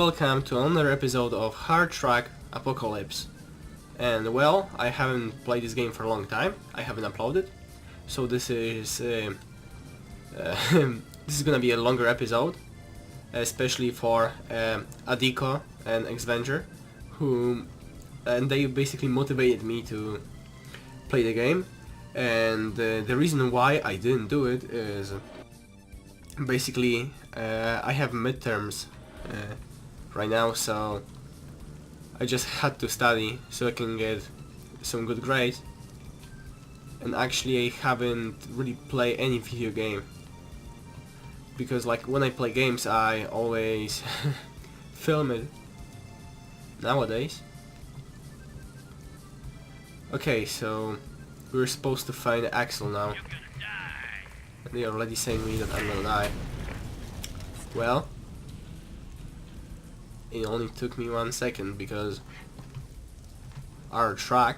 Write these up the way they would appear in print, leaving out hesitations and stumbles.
welcome to another episode of Hard Track Apocalypse. And well, I haven't played this game for a long time. I haven't uploaded, so this is this is gonna be a longer episode, especially for Adiko and Xvenger, and they basically motivated me to play the game. And the reason why I didn't do it is basically I have midterms right now, so I just had to study so I can get some good grades. And actually I haven't really played any video game, because like when I play games I always film it nowadays. Okay, so we're supposed to find Axel now. And they're already saying me that I'm gonna die. Well, it only took me 1 second because our track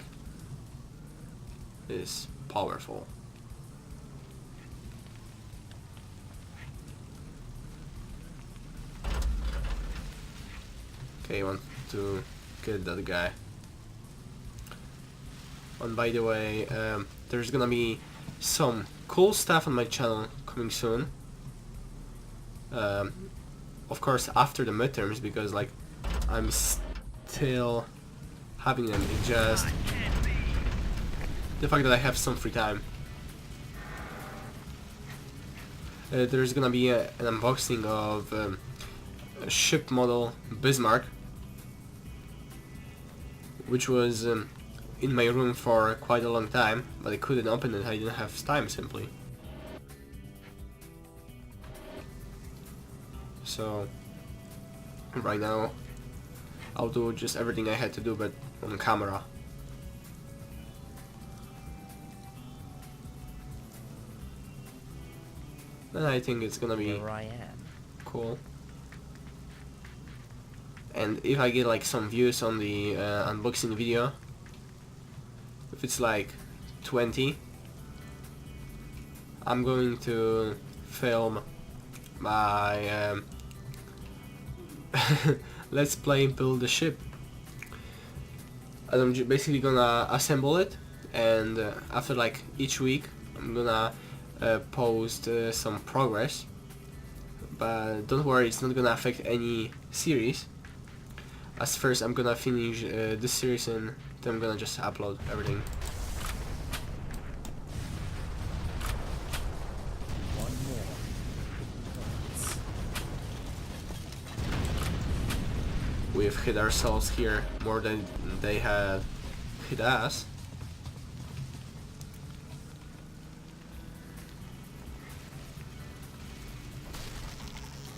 is powerful. Okay, I want to get that guy. And by the way, there's gonna be some cool stuff on my channel coming soon. Of course after the midterms, because like I'm still having them. It's just the fact that I have some free time. There's gonna be an unboxing of a ship model Bismarck, which was in my room for quite a long time, but I couldn't open it. I didn't have time simply. So right now I'll do just everything I had to do, but on camera. And I think it's gonna be cool. And if I get like some views on the unboxing video, if it's like 20, I'm going to film my let's play build the ship. And I'm basically gonna assemble it, and after like each week I'm gonna post some progress. But don't worry, it's not gonna affect any series. As first I'm gonna finish this series, and then I'm gonna just upload everything. We've hit ourselves here more than they had hit us.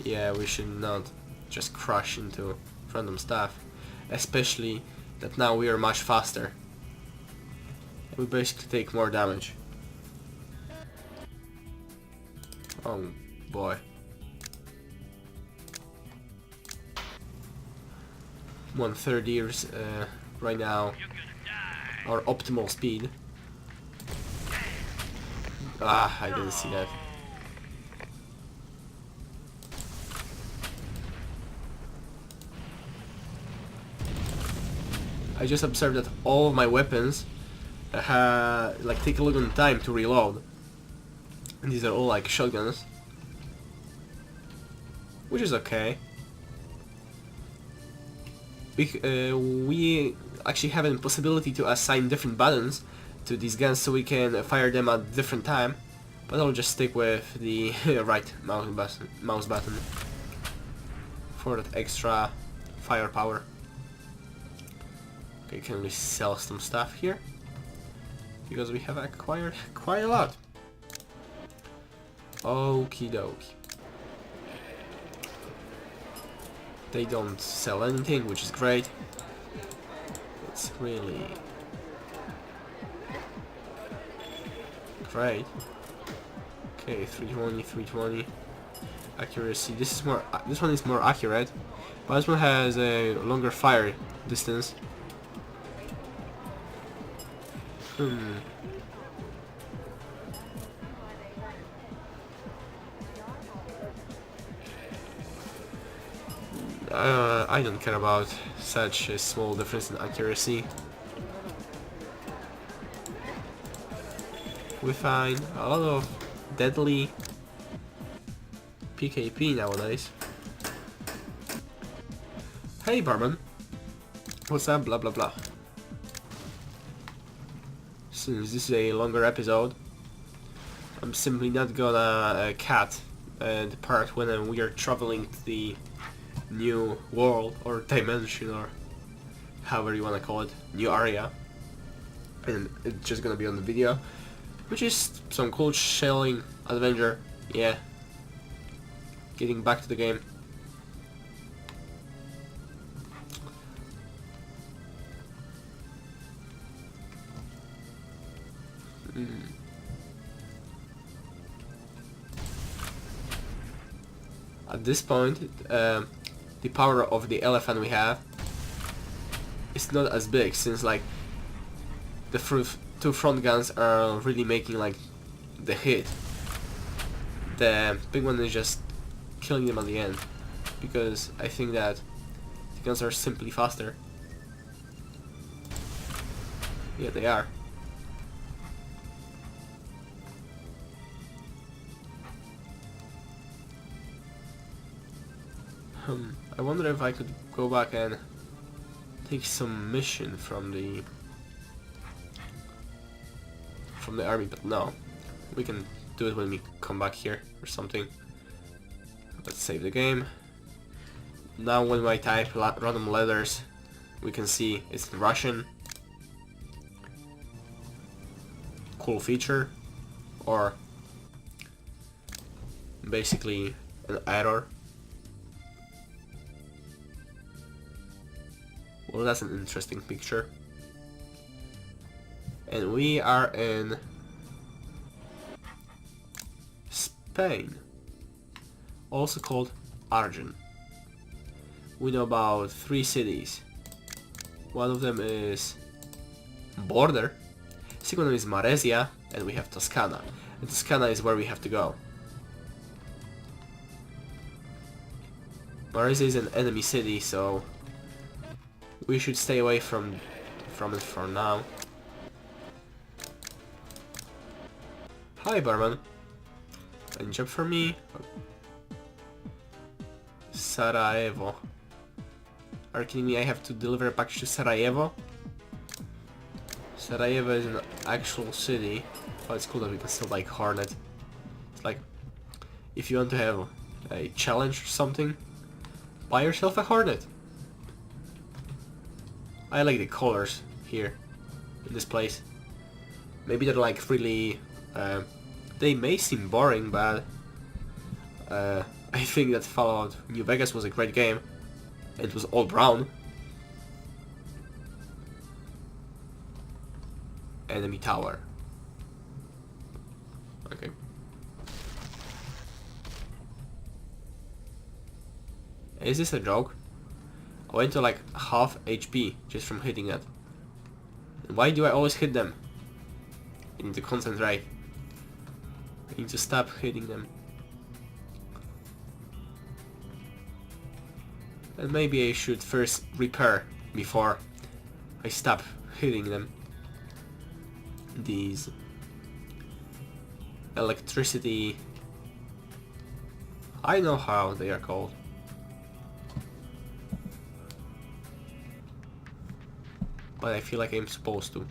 Yeah, we should not just crash into random stuff, especially that now we are much faster. We basically take more damage. Oh boy. 130 is right now our optimal speed. Ah, I didn't see that. I just observed that all of my weapons like take a little time to reload. And these are all like shotguns, which is okay. We actually have a possibility to assign different buttons to these guns, so we can fire them at different time. But I'll just stick with the right mouse button for that extra firepower. Okay, can we sell some stuff here? Because we have acquired quite a lot. Okie dokie. They don't sell anything, which is great. It's really great. Okay, 320, 320. Accuracy. This one is more accurate, but this one has a longer fire distance. I don't care about such a small difference in accuracy. We find a lot of deadly PKP nowadays. Hey barman, what's up? Blah blah blah. Since this is a longer episode, I'm simply not gonna cut the part when we are traveling to the new world or dimension or however you wanna call it, new area, and it's just gonna be on the video, which is some cool shelling adventure. Yeah, getting back to the game. At this point, the power of the elephant we have is not as big, since like the two front guns are really making like the hit. The big one is just killing them at the end, because I think that the guns are simply faster. Yeah, they are. I wonder if I could go back and take some mission from the army, but no. We can do it when we come back here or something. Let's save the game. Now when I type random letters, we can see it's Russian. Cool feature. Or basically an error. Well, that's an interesting picture. And we are in Spain, also called Argent. We know about 3 cities. One of them is Border, second one is Maresia, and we have Toscana. And Toscana is where we have to go. Maresia is an enemy city, so we should stay away from it for now. Hi barman. Any job for me? Sarajevo. Are you kidding me? I have to deliver a package to Sarajevo? Sarajevo is an actual city. Oh, it's cool that we can still like Hornet. It's like, if you want to have a challenge or something, buy yourself a Hornet. I like the colors here in this place. Maybe they're like really they may seem boring, but I think that Fallout New Vegas was a great game. It was all brown. Enemy tower. Okay. Is this a joke? I went to like half HP just from hitting that. And why do I always hit them? I need to concentrate. I need to stop hitting them. And maybe I should first repair before I stop hitting them. These electricity... I know how they are called. But I feel like I'm supposed to.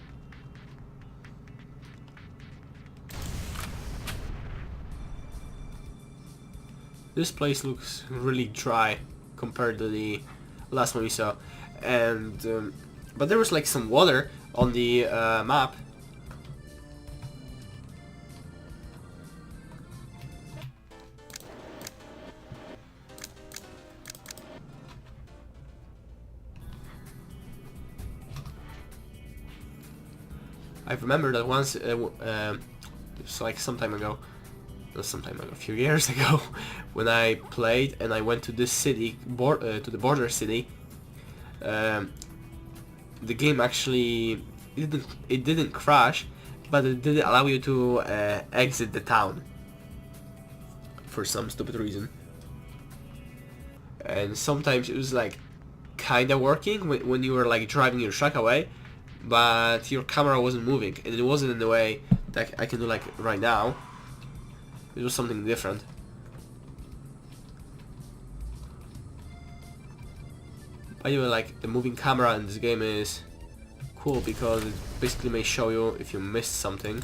This place looks really dry compared to the last one we saw, and but there was like some water on the map. I remember that once, it was like some time ago, not some time ago, a few years ago, when I played and I went to this city, to the border city. The game actually it didn't crash, but it did allow you to exit the town for some stupid reason. and sometimes it was like kinda working when you were like driving your truck away, but your camera wasn't moving, and it wasn't in the way that I can do like right now. It was something different. By the way, like the moving camera in this game is cool because it basically may show you if you missed something.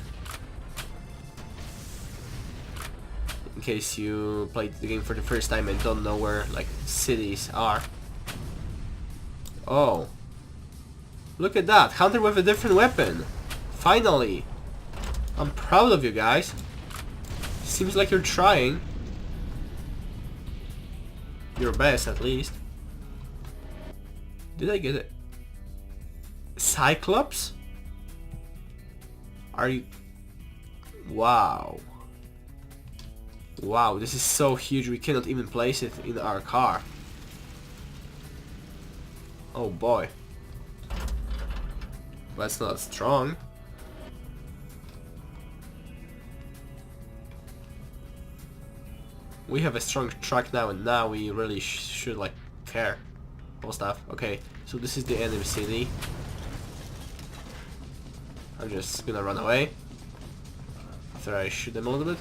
In case you played the game for the first time and don't know where like cities are. Oh, look at that! Hunter with a different weapon! Finally! I'm proud of you guys. Seems like you're trying. Your best, at least. Did I get it? Cyclops? Are you... Wow. Wow, this is so huge we cannot even place it in our car. Oh boy. That's not strong. We have a strong truck now, and now we really should like care about stuff. Okay, so this is the enemy city. I'm just gonna run away after I shoot them a little bit.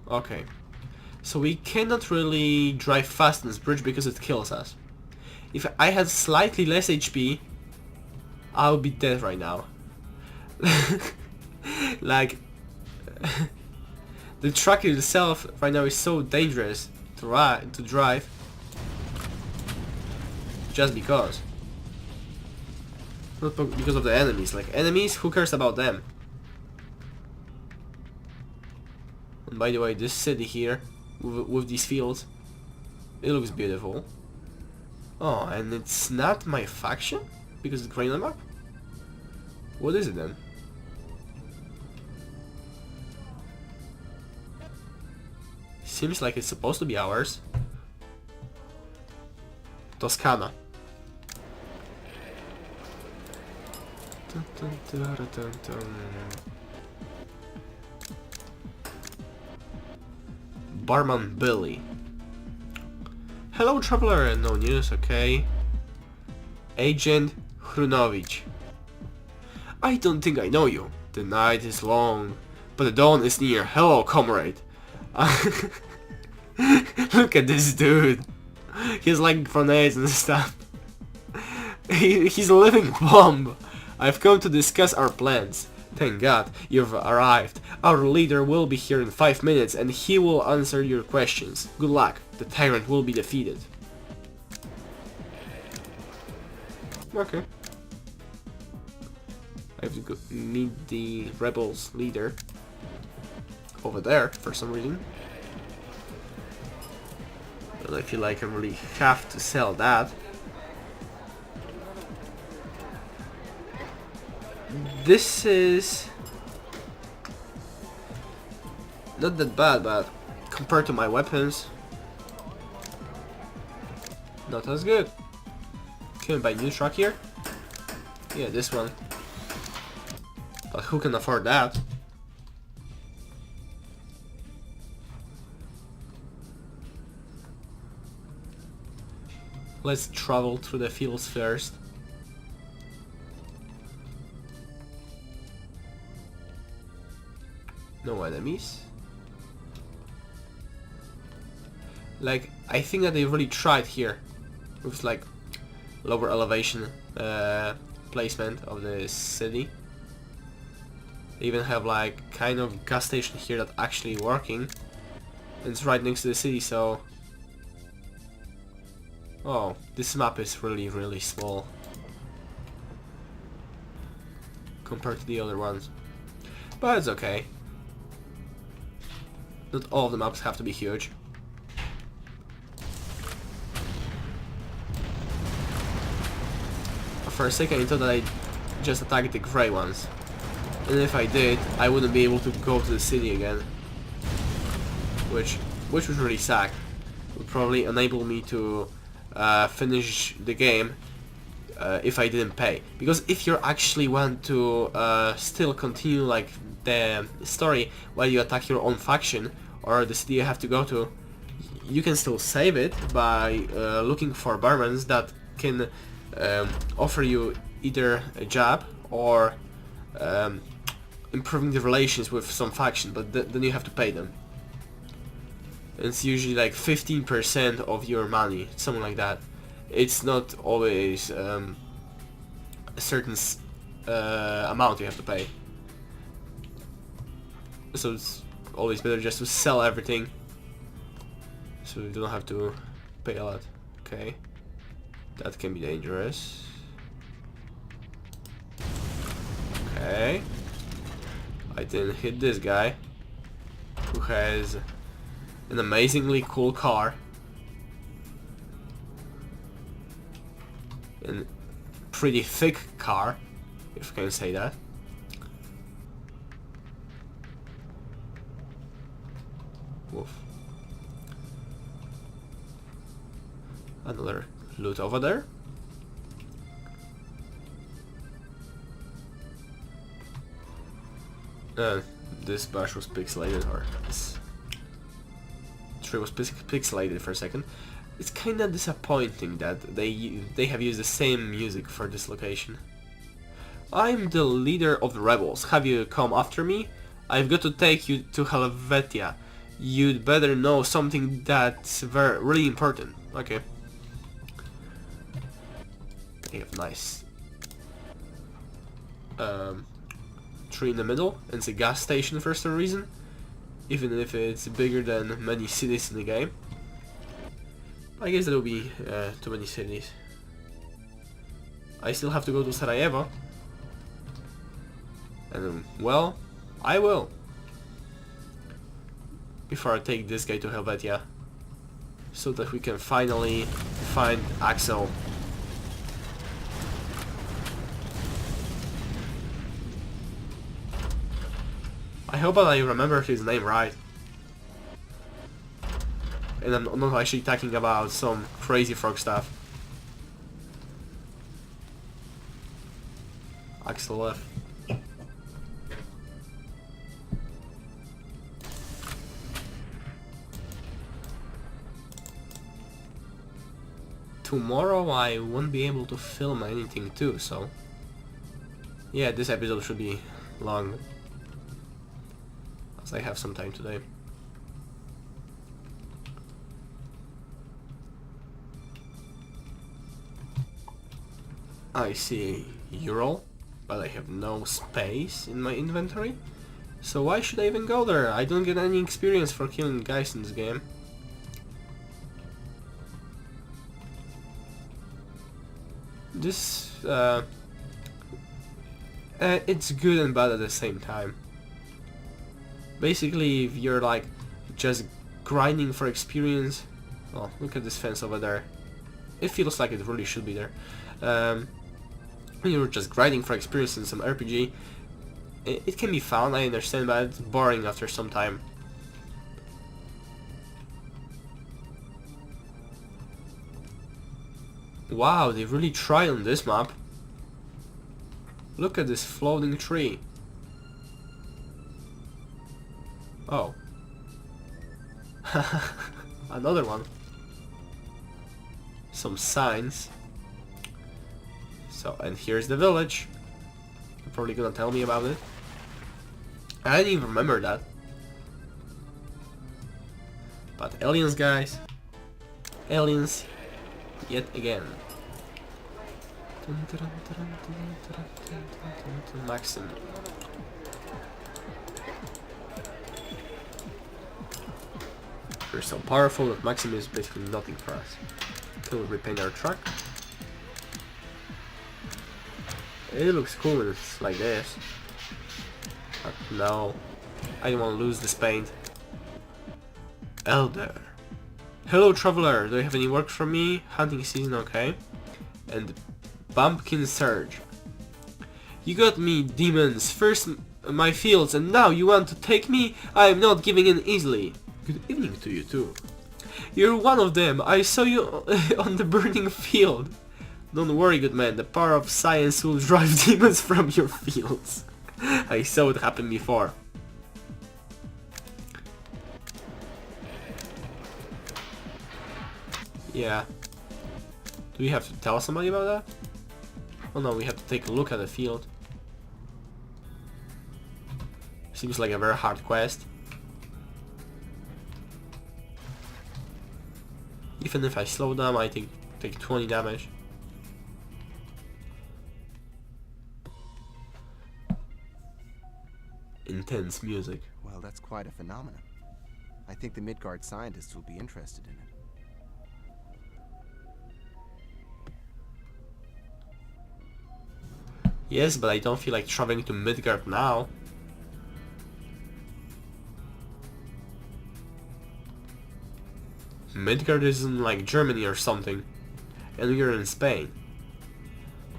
Okay, so we cannot really drive fast on this bridge because it kills us. If I had slightly less HP, I would be dead right now. Like, the truck itself right now is so dangerous to drive. Just because. Not because of the enemies. Like, enemies, who cares about them? And by the way, this city here, with these fields, it looks beautiful. Oh, and it's not my faction? Because it's green on the map? What is it then? Seems like it's supposed to be ours. Toscana. Barman Billy. Hello traveler, no news, okay. Agent Hrunovich. I don't think I know you. The night is long, but the dawn is near. Hello, comrade. Look at this dude. He's like grenades and stuff. He's a living bomb. I've come to discuss our plans. Thank God, you've arrived. Our leader will be here in 5 minutes and he will answer your questions. Good luck. The tyrant will be defeated. Okay. I have to go meet the rebels leader over there for some reason. But I feel like I really have to sell that. This is not that bad, but compared to my weapons, not as good. Can we buy a new truck here? Yeah, this one. But who can afford that? Let's travel through the fields first. No enemies. Like, I think that they really tried here with like lower elevation placement of the city. They even have like kind of gas station here that's actually working. And it's right next to the city, so... Oh, this map is really, really small compared to the other ones. But it's okay. Not all of the maps have to be huge. For a second I thought that I just attacked the grey ones. And if I did, I wouldn't be able to go to the city again. Which would really suck. Would probably enable me to finish the game if I didn't pay. Because if you actually want to still continue like the story while you attack your own faction or the city you have to go to, you can still save it by looking for barmans that can offer you either a job or improving the relations with some faction, but then you have to pay them. It's usually like 15% of your money, something like that. It's not always a certain amount you have to pay. So it's always better just to sell everything, so you don't have to pay a lot. Okay, that can be dangerous. Okay, I didn't hit this guy, who has an amazingly cool car. And pretty thick car, if I can say that. Woof. Another loot over there. This bush was pixelated, or this tree was pixelated for a second. It's kinda disappointing that they have used the same music for this location. I'm the leader of the rebels. Have you come after me? I've got to take you to Helvetia. You'd better know something that's really important. Okay. They have nice tree in the middle, and it's a gas station for some reason, even if it's bigger than many cities in the game. I guess there will be too many cities. I still have to go to Sarajevo. And well, I will. Before I take this guy to Helvetia. So that we can finally find Axel. I hope that I remember his name right. And I'm not actually talking about some crazy frog stuff. Axel left. Tomorrow I won't be able to film anything too, so yeah, this episode should be long, as I have some time today. I see a Ural, but I have no space in my inventory, so why should I even go there? I don't get any experience for killing guys in this game. This, it's good and bad at the same time. Basically, if you're like just grinding for experience, oh, look at this fence over there. It feels like it really should be there. When you're just grinding for experience in some RPG, it can be fun, I understand, but it's boring after some time. Wow, they really tried on this map. Look at this floating tree. Oh. Another one. Some signs. So, and here's the village. You're probably gonna tell me about it. I didn't even remember that. But aliens, guys. Aliens. Yet again. Maxim. We're so powerful that Maxim is basically nothing for us. Until we repaint our truck. It looks cool when it's like this. But no. I don't want to lose this paint. Elder. Hello traveler, do you have any work for me? Hunting season, okay. And Bumpkin Surge. You got me, demons. First my fields and now you want to take me? I am not giving in easily. Good evening to you too. You're one of them. I saw you on the burning field. Don't worry, good man, the power of science will drive demons from your fields. I saw it happen before. Yeah. Do we have to tell somebody about that? Oh no, we have to take a look at the field. Seems like a very hard quest. Even if I slow down, I take 20 damage. Intense music. Well, that's quite a phenomenon. I think the Midgard scientists will be interested in it. Yes, but I don't feel like traveling to Midgard now. Midgard is in like Germany or something, and we're in Spain.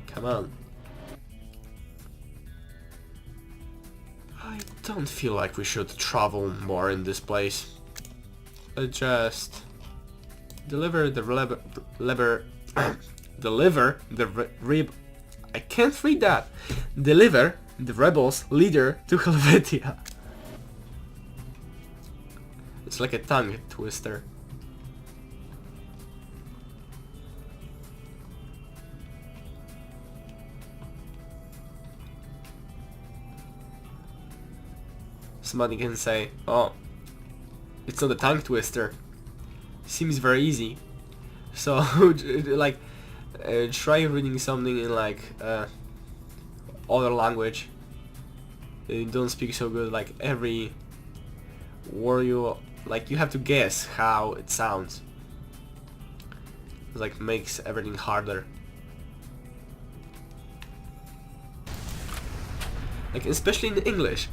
Come on. I don't feel like we should travel more in this place. Just deliver the I can't read that. Deliver the rebels' leader to Helvetia. It's like a tongue twister. Somebody can say, oh, it's not a tongue twister. Seems very easy. So, like, try reading something in like other language. You don't speak so good. Like every word you have to guess how it sounds. It like makes everything harder. Like especially in English,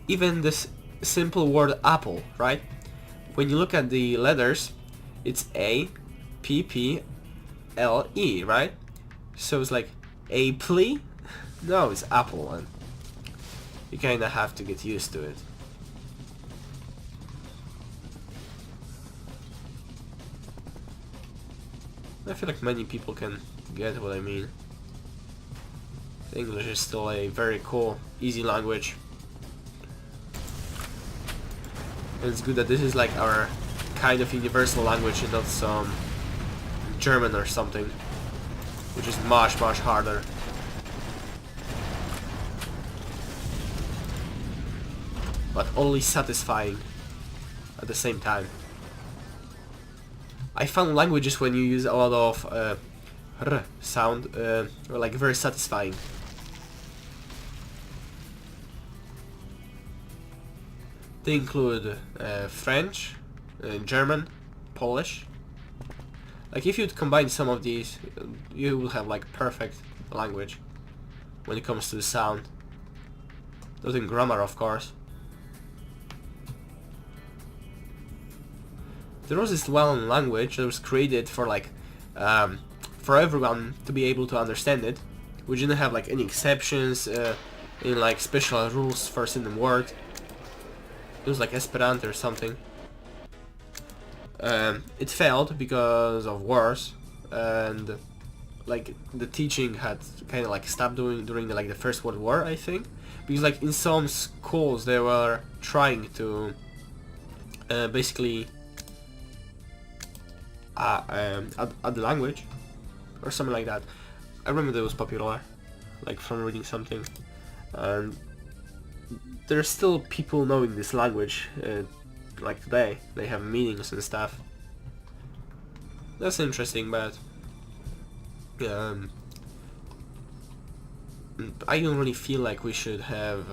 even this simple word apple, right? When you look at the letters, it's A, P, P, L-E, right? So it's like apple? No, it's apple, and you kinda have to get used to it. I feel like many people can get what I mean. English is still a very cool, easy language. And it's good that this is like our kind of universal language and not some German or something, which is much harder. But only satisfying at the same time. I found languages when you use a lot of r sound are like very satisfying. They include French, German, Polish. Like if you'd combine some of these, you will have like perfect language when it comes to the sound. Not in grammar, of course. There was this one language that was created for like for everyone to be able to understand it, which didn't have like any exceptions in like special rules for a certain word. It was like Esperanto or something. It failed because of wars, and like the teaching had kind of like stopped during the First World War, I think, because like in some schools they were trying to basically add the language or something like that. I remember that it was popular, like from reading something, and there's still people knowing this language. Like today, they have meetings and stuff. That's interesting, but I don't really feel like we should have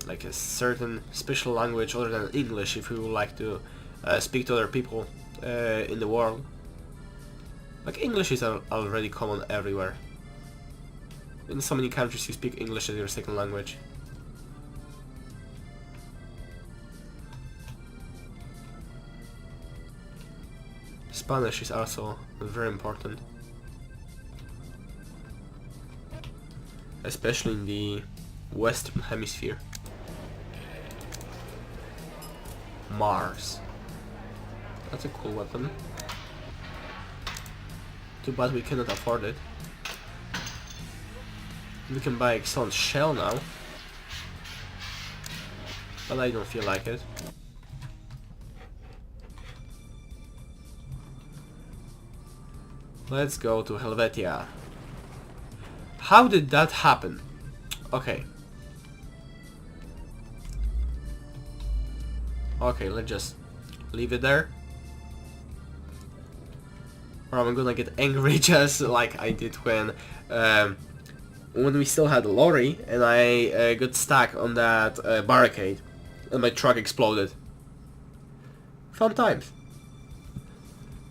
like a certain special language other than English if we would like to speak to other people in the world. Like English is already common everywhere. In so many countries you speak English as your second language. Spanish is also very important, especially in the Western Hemisphere. Mars. That's a cool weapon. Too bad we cannot afford it. We can buy excellent shell now, but I don't feel like it. Let's go to Helvetia. How did that happen? Okay. Okay, let's just leave it there. Or I'm gonna get angry just like I did when we still had a lorry and I got stuck on that barricade and my truck exploded. Fun times.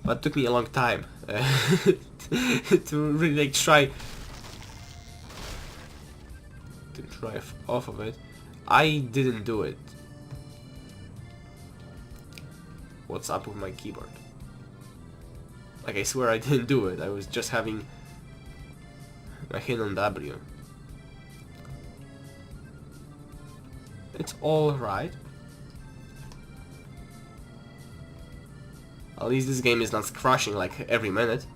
But it took me a long time to really like try to drive off of it. I didn't do it. What's up with my keyboard? Like, I swear I didn't do it. I was just having my hand on W. It's alright. At least this game is not crashing like every minute.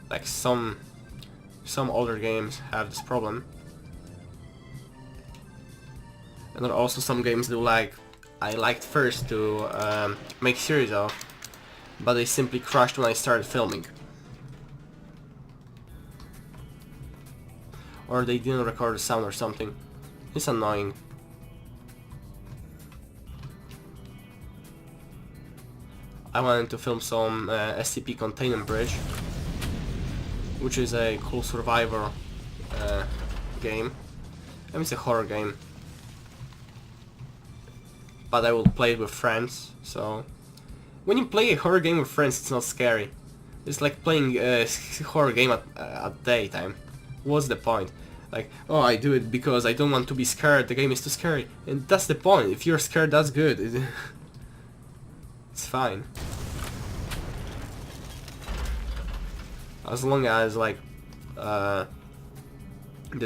Like some older games have this problem. And there are also some games that I liked first to make series of, but they simply crashed when I started filming. Or they didn't record the sound or something. It's annoying. I wanted to film some SCP Containment Bridge, which is a cool survivor game. I mean, it's a horror game. But I will play it with friends, so... When you play a horror game with friends, it's not scary. It's like playing a horror game at daytime. What's the point? Like, oh, I do it because I don't want to be scared, the game is too scary. And that's the point, if you're scared, that's good. It's fine. As long as, like, the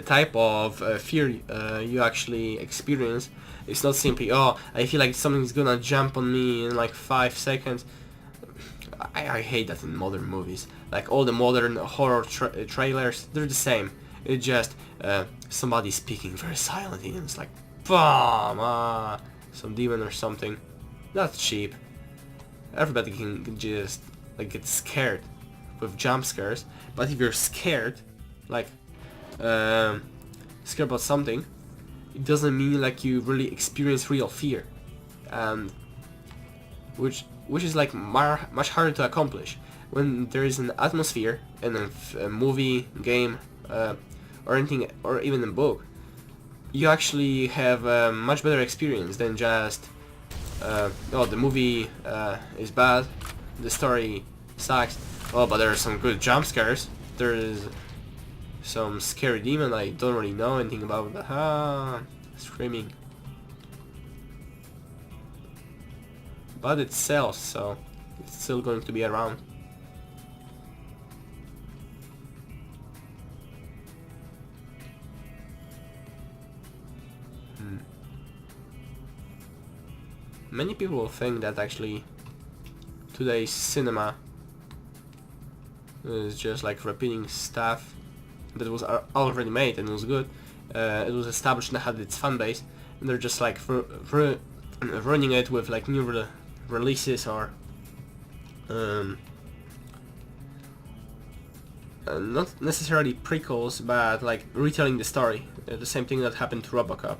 type of fear you actually experience, it's not simply, oh, I feel like something's gonna jump on me in like 5 seconds. I hate that in modern movies. Like, all the modern horror trailers, they're the same. It's just somebody speaking very silently and it's like, BAM! Some demon or something. That's cheap. Everybody can just like get scared with jump scares, but if you're scared, like scared about something, it doesn't mean like you really experience real fear, and which is like much harder to accomplish when there is an atmosphere in a movie, game, or anything, or even a book. You actually have a much better experience than just oh, the movie is bad, the story sucks, oh, but there are some good jump scares, there is some scary demon I don't really know anything about, screaming. But it sells, so it's still going to be around. Many people will think that actually today's cinema is just like repeating stuff that was already made and it was good. It was established and had its fan base, and they're just like running it with like new releases or not necessarily prequels, but like retelling the story. The same thing that happened to RoboCop.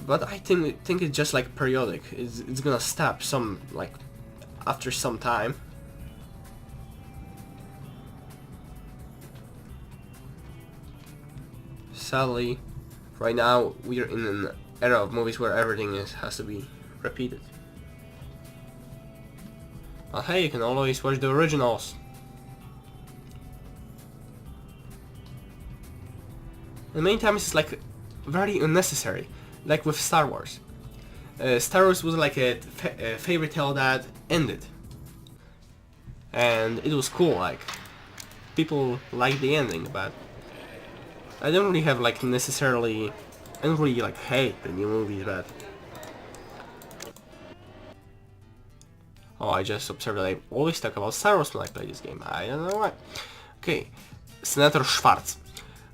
But I think it's just like periodic. It's gonna stop some like after some time. Sadly, right now we are in an era of movies where everything has to be repeated. But hey, you can always watch the originals. And many times it's like very unnecessary. Like with Star Wars. Star Wars was like a fairy tale that ended. And it was cool, like, people liked the ending, but I don't really have like necessarily, I don't really like hate the new movies, but Oh, I just observed that I always talk about Star Wars when I play this game. I don't know why. Okay, Senator Schwartz.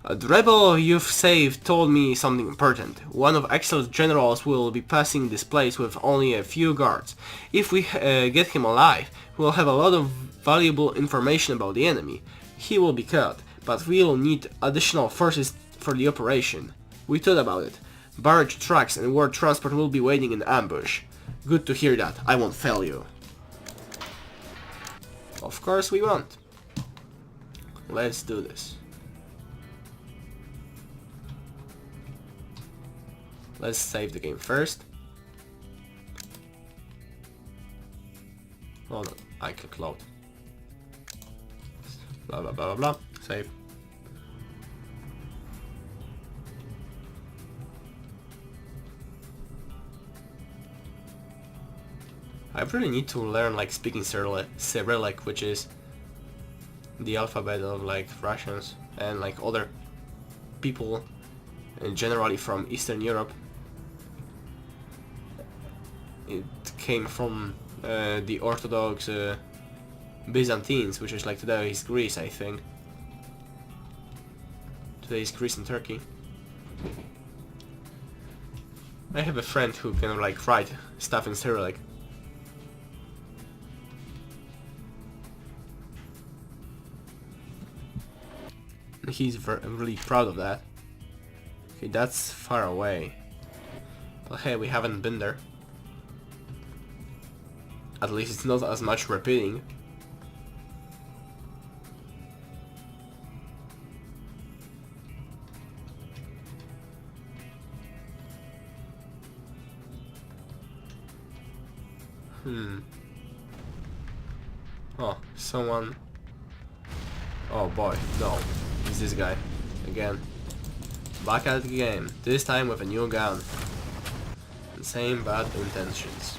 The rebel you've saved told me something important. One of Axel's generals will be passing this place with only a few guards. If we get him alive, we'll have a lot of valuable information about the enemy. He will be killed, but we'll need additional forces for the operation. We thought about it. Barrage trucks and war transport will be waiting in ambush. Good to hear that. I won't fail you. Of course we won't. Let's do this. Let's save the game first. Hold on, I click load. Blah blah blah blah blah. Save. I really need to learn like speaking Cyrillic, which is the alphabet of like Russians and like other people, and generally from Eastern Europe. It came from the Orthodox Byzantines, which is like today's Greece, I think. Today's Greece and Turkey. I have a friend who can like write stuff in Cyrillic. He's really proud of that. Okay, that's far away. But hey, we haven't been there. At least it's not as much repeating. Oh, someone... Oh boy, no. It's this guy. Again. Back at the game. This time with a new gun. And same bad intentions.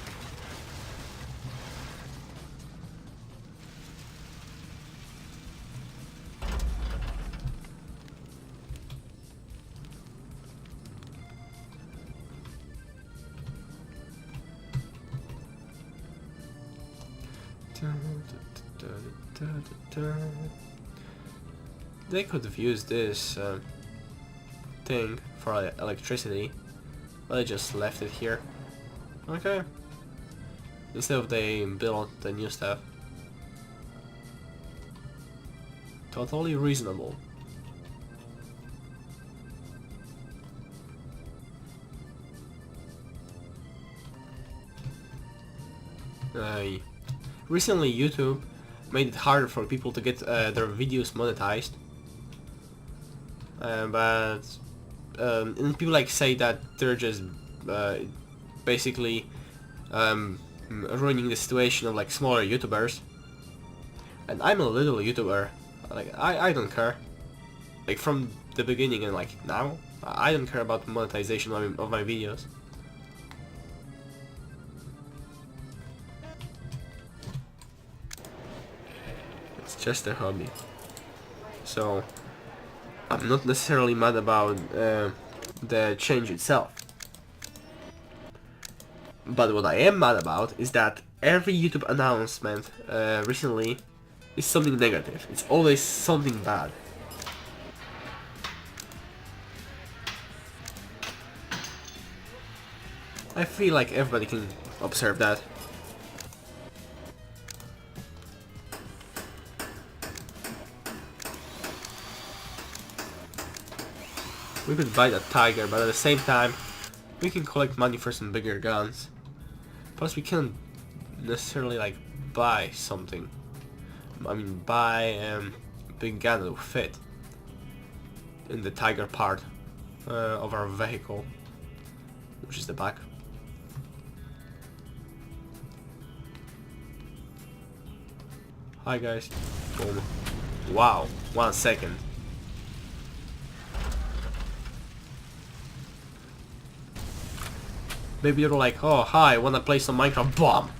They could have used this thing for electricity, but they just left it here. Okay. Instead of they built the new stuff. Totally reasonable. Recently YouTube made it harder for people to get their videos monetized. But and people like say that they're just basically ruining the situation of like smaller YouTubers. And I'm a little YouTuber. Like I don't care. Like from the beginning and like now, I don't care about monetization of my videos. It's just a hobby. So I'm not necessarily mad about the change itself. But what I am mad about is that every YouTube announcement recently is something negative. It's always something bad. I feel like everybody can observe that. We could buy that tiger, but at the same time, we can collect money for some bigger guns. Plus, we can't necessarily like buy something. I mean, buy a big gun that will fit in the tiger part of our vehicle, which is the back. Hi guys. Boom. Wow. 1 second. Maybe you're like, oh hi, wanna play some Minecraft? Bomb!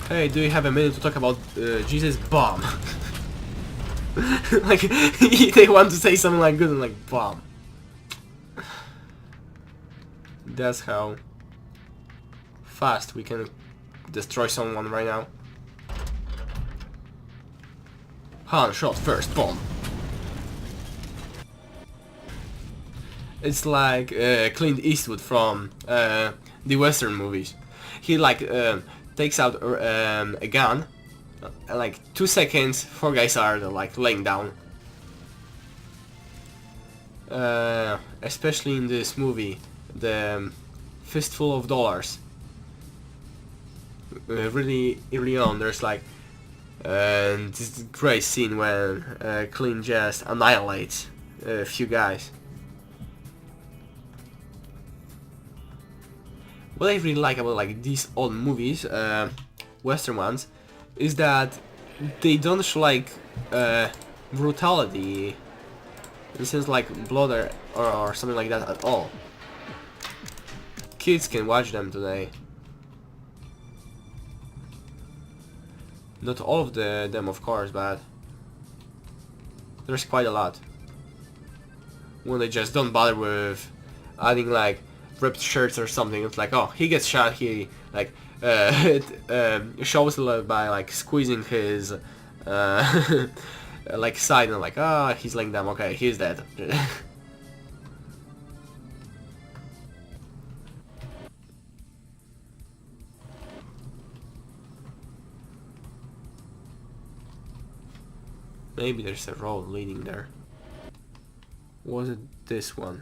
Hey, do you have a minute to talk about Jesus? Bomb! Like, they want to say something like good and like, bomb. That's how fast we can destroy someone right now. Han shot first, bomb. It's like Clint Eastwood from the Western movies. He like takes out a gun, and like 2 seconds, 4 guys are like laying down. Especially in this movie, the Fistful of Dollars. Really early on, there's like this great scene when Clint just annihilates a few guys. What I really like about like these old movies, Western ones, is that they don't show like brutality, in the sense like blood or something like that at all. Kids can watch them today. Not all of them, of course, but there's quite a lot. When they just don't bother with adding like ripped shirts or something. It's like, oh, he gets shot, he like it shows it by like squeezing his like side, and like, ah, he's laying down, okay, he's dead. Maybe there's a road leading there. Was it this one?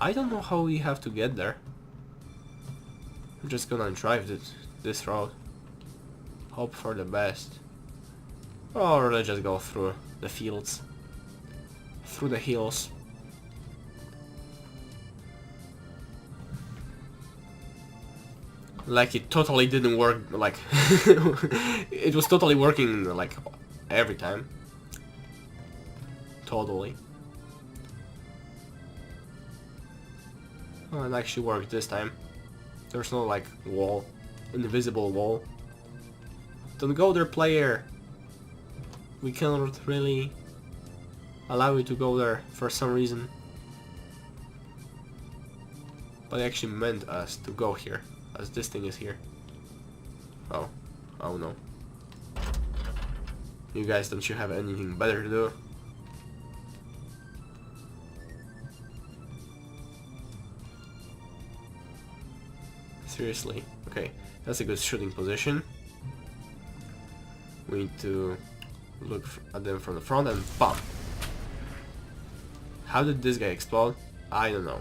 I don't know how we have to get there. I'm just gonna drive this road. Hope for the best. Or let's just go through the fields. Through the hills. Like it totally didn't work, like it was totally working like every time. Totally. Oh, it actually worked this time. There's no like wall, invisible wall. Don't go there, player. We cannot really allow you to go there for some reason. But it actually meant us to go here, as this thing is here. Oh no. You guys, don't you have anything better to do? Seriously? Okay, that's a good shooting position. We need to look at them from the front and BAM! How did this guy explode? I don't know.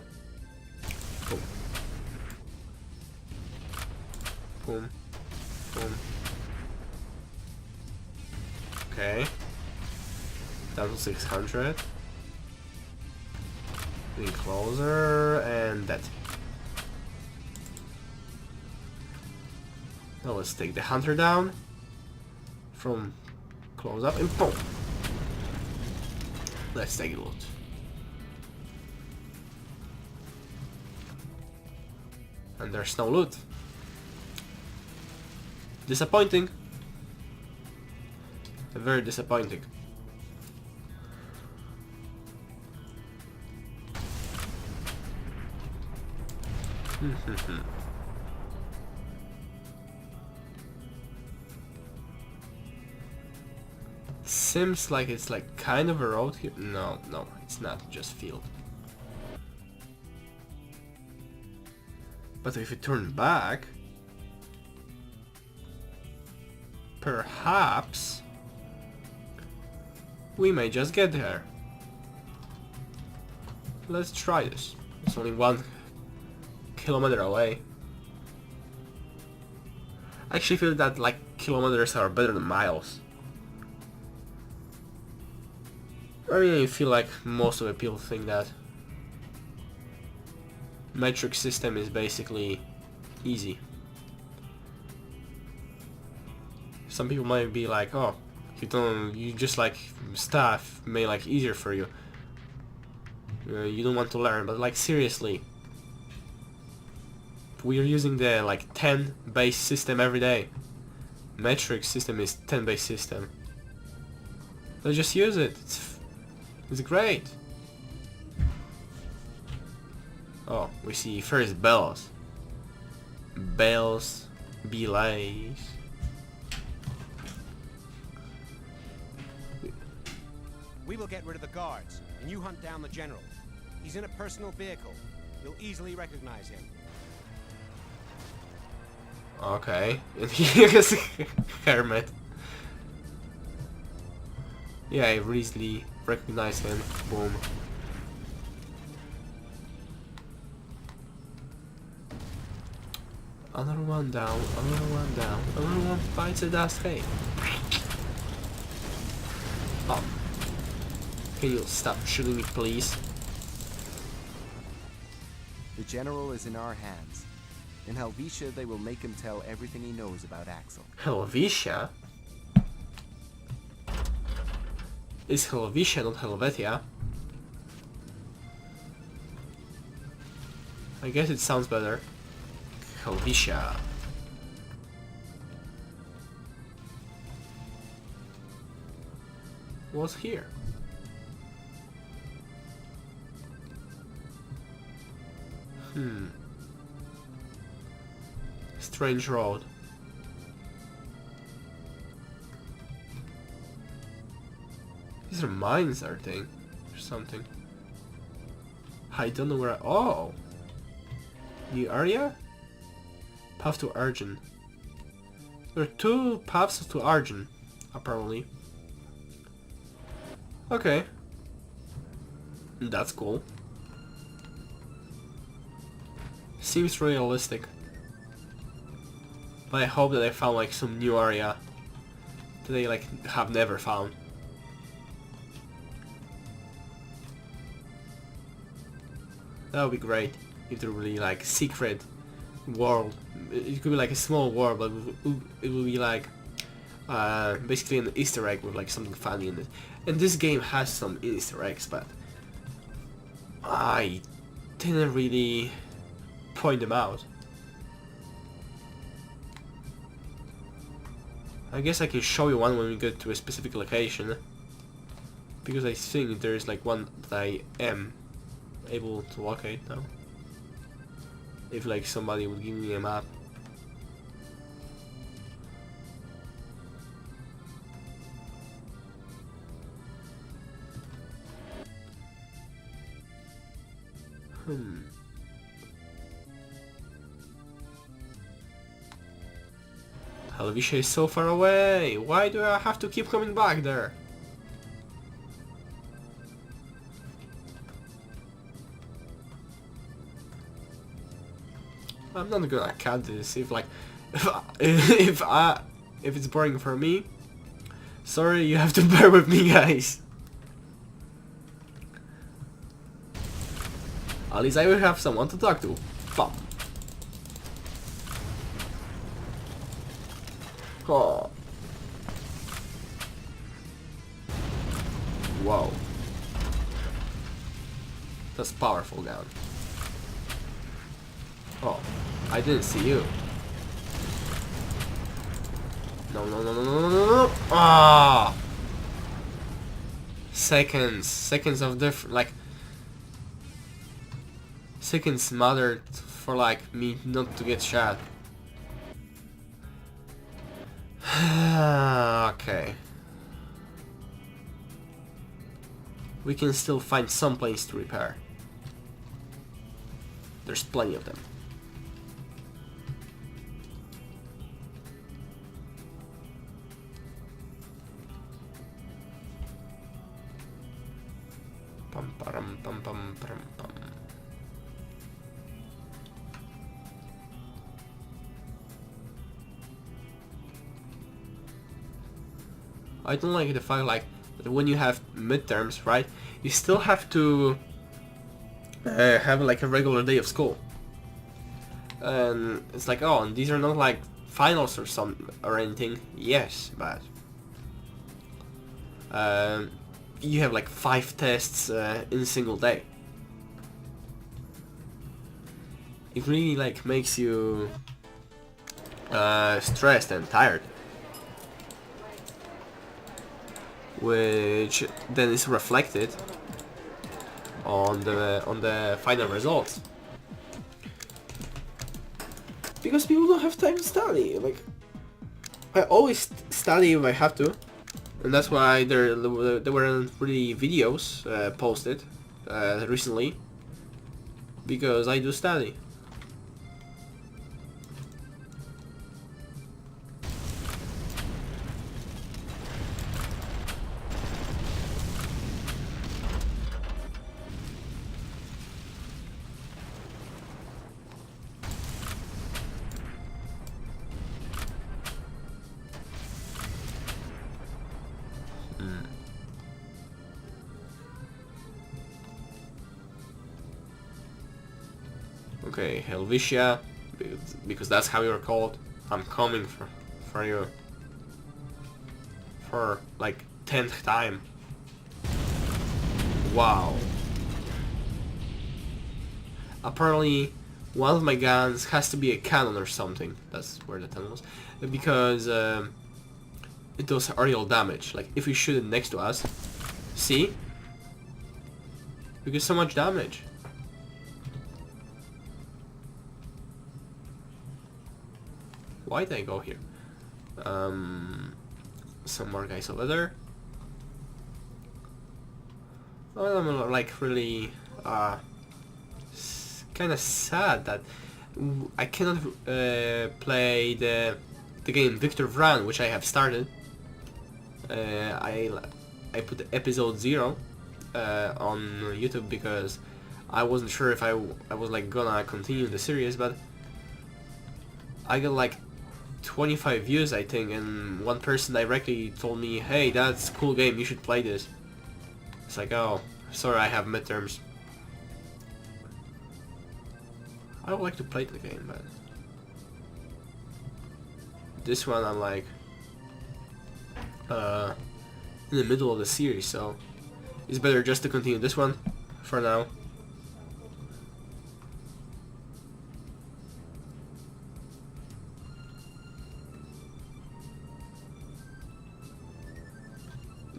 Boom. Boom. Boom. Okay. Down to 600. Getting closer, and that. Now let's take the hunter down from close up and boom. Let's take a loot. And there's no loot. Disappointing. Very disappointing. Seems like it's like kind of a road here. No, it's not just field. But if we turn back, perhaps we may just get there. Let's try this. It's only 1 kilometer away. I actually feel that like kilometers are better than miles. I mean, I feel like most of the people think that metric system is basically easy. Some people might be like, oh, you just like stuff may like easier for you. You don't want to learn, but like seriously, we're using the like 10 base system every day. metric system is 10-base system. Let's just use it. It's great. Oh, we see first bells. Bells, belays. We will get rid of the guards, and you hunt down the general. He's in a personal vehicle. You'll easily recognize him. Okay, and here's Hermit. Yeah, I easily recognize him. Boom. Another one down, another one down, another one bites the dust. Hey. Oh. Can you stop shooting me, please? The general is in our hands. In Helvetia, they will make him tell everything he knows about Axel. Helvetia? Is Helvetia not Helvetia? I guess it sounds better. Helvetia. What's here? Strange road. These are mines, are they? Or something. I don't know where oh! New area? Path to Argent. There are 2 paths to Argent, apparently. Okay. That's cool. Seems realistic. But I hope that I found like some new area that they like have never found. That would be great if there were really like secret world. It could be like a small world, but it would be like basically an Easter egg with like something funny in it. And this game has some Easter eggs, but I didn't really point them out. I guess I can show you one when we get to a specific location, because I think there is like one that I am able to locate now. If like somebody would give me a map. Helvetia is so far away. Why do I have to keep coming back there? I'm not gonna cut this if like if it's boring for me. Sorry, you have to bear with me, guys. At least I will have someone to talk to. Bum. Oh. Whoa. That's powerful gun. Oh, I didn't see you. No, no, no, no, no, no, no, no. Ah! Seconds of different, like, seconds mattered for, like, me not to get shot. Okay. We can still find some planes to repair. There's plenty of them. Pum pum pum pum pum pum. I don't like the fact like that when you have midterms, right? You still have to have like a regular day of school, and it's like, oh, and these are not like finals or anything. Yes, but you have like 5 tests in a single day. It really like makes you stressed and tired. which then is reflected on the final results. Because people don't have time to study. Like, I always study if I have to, and that's why there weren't really videos posted recently, because I do study. Okay, Helvetia, because that's how you're called. I'm coming for you. For like 10th time. Wow. Apparently, one of my guns has to be a cannon or something. That's where the tunnel was. Because it does aerial damage. Like if you shoot it next to us, see? We get so much damage. Why did I go here? Some more guys over there. Well, I'm like really kind of sad that I cannot play the game Victor Vran, which I have started. I put episode 0 on YouTube because I wasn't sure if I was like gonna continue the series, but I got like 25 views I think, and one person directly told me, hey, that's a cool game, you should play this. It's like, oh, sorry, I have midterms. I would like to play the game, but this one I'm like in the middle of the series, so it's better just to continue this one for now.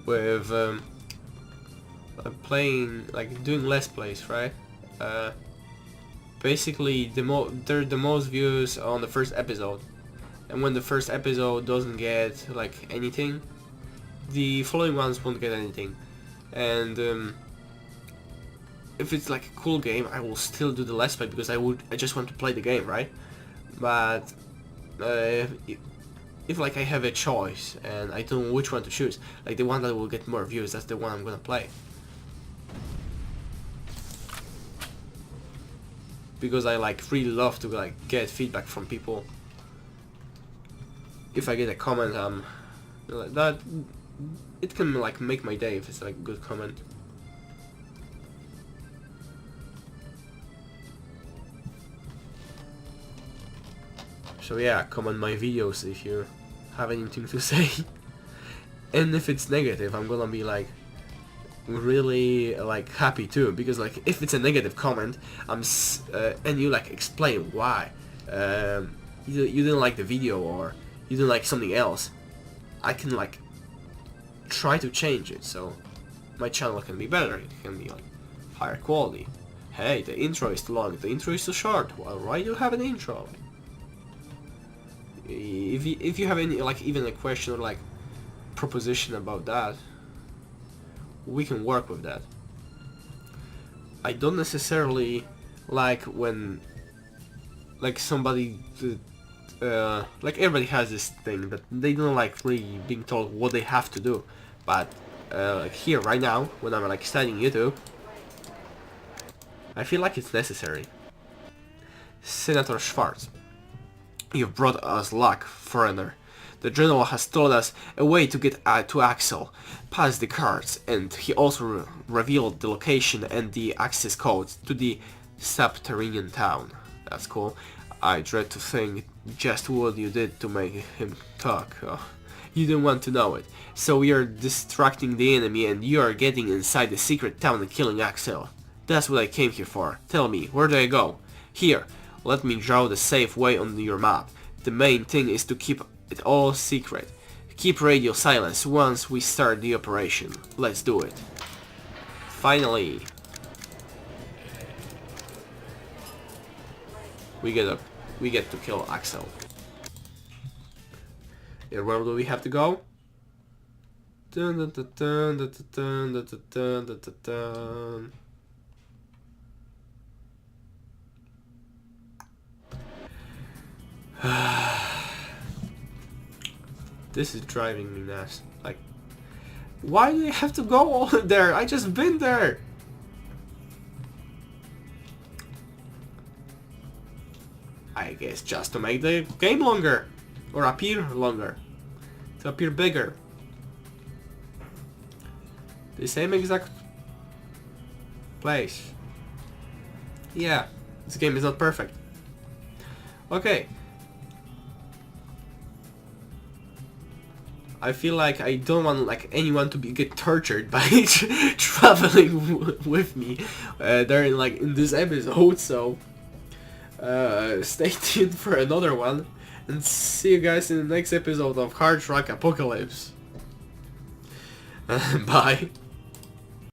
With playing, like doing Let's Plays, right? Basically, they're the most views on the first episode, and when the first episode doesn't get like anything, the following ones won't get anything. And if it's like a cool game, I will still do the Let's Play because I just want to play the game, right? But if like I have a choice and I don't know which one to choose, like the one that will get more views, that's the one I'm gonna play. Because I like really love to like get feedback from people. If I get a comment, that it can like make my day if it's like a good comment. So yeah, comment my videos if you have anything to say. And if it's negative, I'm gonna be like really like happy too, because like if it's a negative comment, and you like explain why you didn't like the video or you didn't like something else, I can like try to change it so my channel can be better. It can be like higher quality. Hey, the intro is too long, the intro is too short. Well, why do you have an intro? If you have any like even a question or like proposition about that, we can work with that. I don't necessarily like when like somebody like everybody has this thing that they don't like really being told what they have to do, but like here right now when I'm like studying YouTube, I feel like it's necessary. Senator Schwartz, you've brought us luck, foreigner. The general has told us a way to get to Axel, past the cards, and he also revealed the location and the access codes to the subterranean town. That's cool. I dread to think just what you did to make him talk. Oh, you didn't want to know it. So we are distracting the enemy and you are getting inside the secret town and killing Axel. That's what I came here for. Tell me, where do I go? Here, let me draw the safe way on your map. The main thing is to keep it all secret. Keep radio silence once we start the operation. Let's do it. Finally. We get to kill Axel. And where do we have to go? Dun, dun, dun, dun, dun, dun, dun, dun, dun, dun, dun. This is driving me nuts. Like, why do you have to go all there? I just been there. I guess just to make the game longer, or appear longer, to appear bigger. The same exact place. Yeah, this game is not perfect. Okay. I feel like I don't want like anyone to get tortured by traveling with me during in this episode. So stay tuned for another one, and see you guys in the next episode of Hard Truck Apocalypse. Bye.